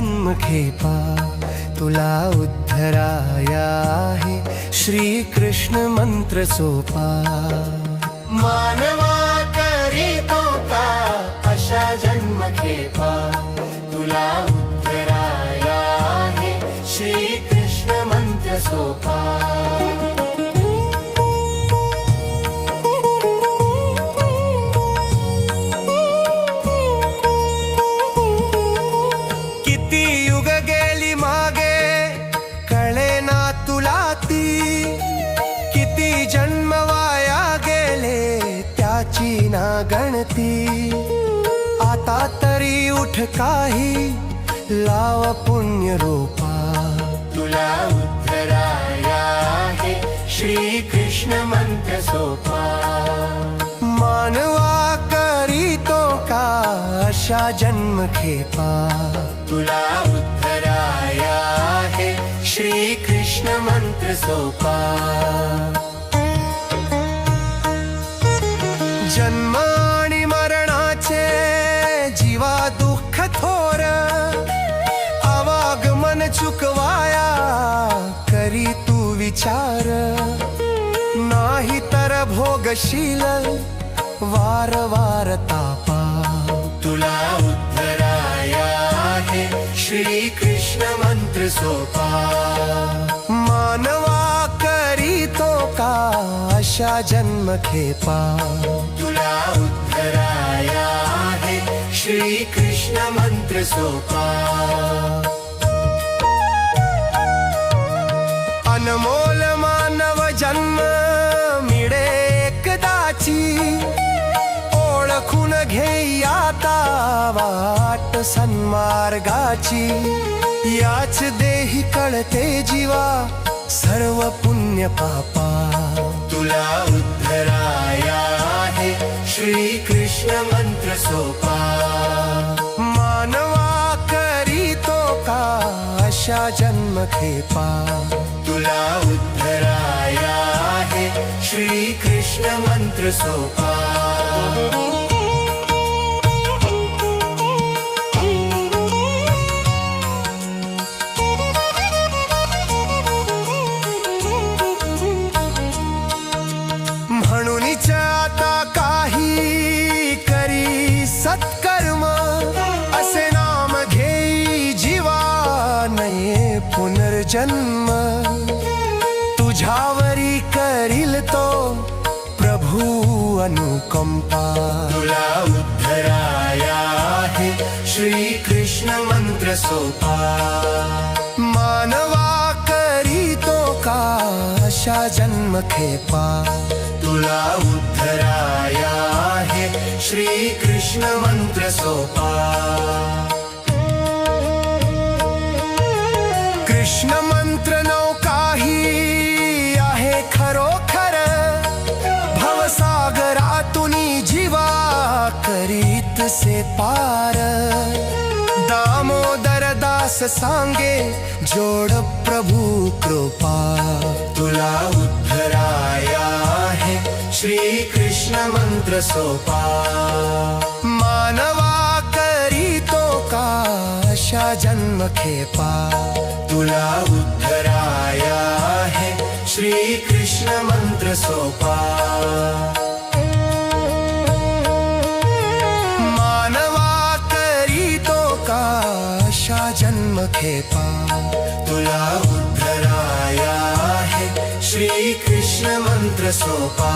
जन्म खेपा तुला उद्धराया आहे श्री कृष्ण मंत्र सोपा मानवा करीतो का अशा जन्म खेपा तुला उद्धराया आहे श्री कृष्ण मंत्र सोपा किती युग गेली मागे कळे ना तुला ती किती जन्म वाया गेले त्याची ना गणती आता तरी उठ काही लाव पुण्य रोपा तुला उद्धराया आहे श्री कृष्ण मंत्र सोपा मानवा करीतो का अशा जन्म खेपा तुला उद्धराया आहे श्री कृष्ण मंत्र सोपा जन्म आणि मरणाचे जीवा दुःख थोर आवागमन चुकवाया करी तू विचार नाही तर भोगशील वार वार तापा तुला उद्धराया आहे श्री कृष्ण मंत्र सोपा मानवा करीतो का अशा जन्म खेपा तुला उद्धराया आहे श्री कृष्ण मंत्र सोपा अनमोल मानव जन्म मिळे एकदाची ओळखून घेई आता वाट सन्मार्गाची याच देही कळते जीवा सर्व पुण्य पापा तुला उद्धराया आहे श्री कृष्ण मंत्र सोपा मानवा करीतो का अशा जन्म खेपा तुला उद्धराया आहे श्री कृष्ण मंत्र सोपा म्हणूनच आता काही करी सत्कर्म असे नाम घेई जीवा नये पुनर्जन्म तुझ्यावरी करील तो प्रभू अनुकंपा तुला उद्धराया आहे श्री कृष्ण मंत्र सोपा मानवा करीतो का अशा जन्म खेपा तुला उद्धराया आहे श्री कृष्ण मंत्र सोपा कृष्ण मंत्र नौकाही आहे खरोखर भवसागरातून जीवा करीत से पार दामोदर दास सांगे जोड प्रभू कृपा तुला उद्धराया आहे श्री कृष्ण मंत्र सोपा मानवा करीतो का अशा जन्म खेपा तुला उद्धराया आहे श्री कृष्ण मंत्र सोपा मानवा करीतो का अशा जन्म खेपा तुला उद्धराया आहे श्री कृष्ण मंत्र सोपा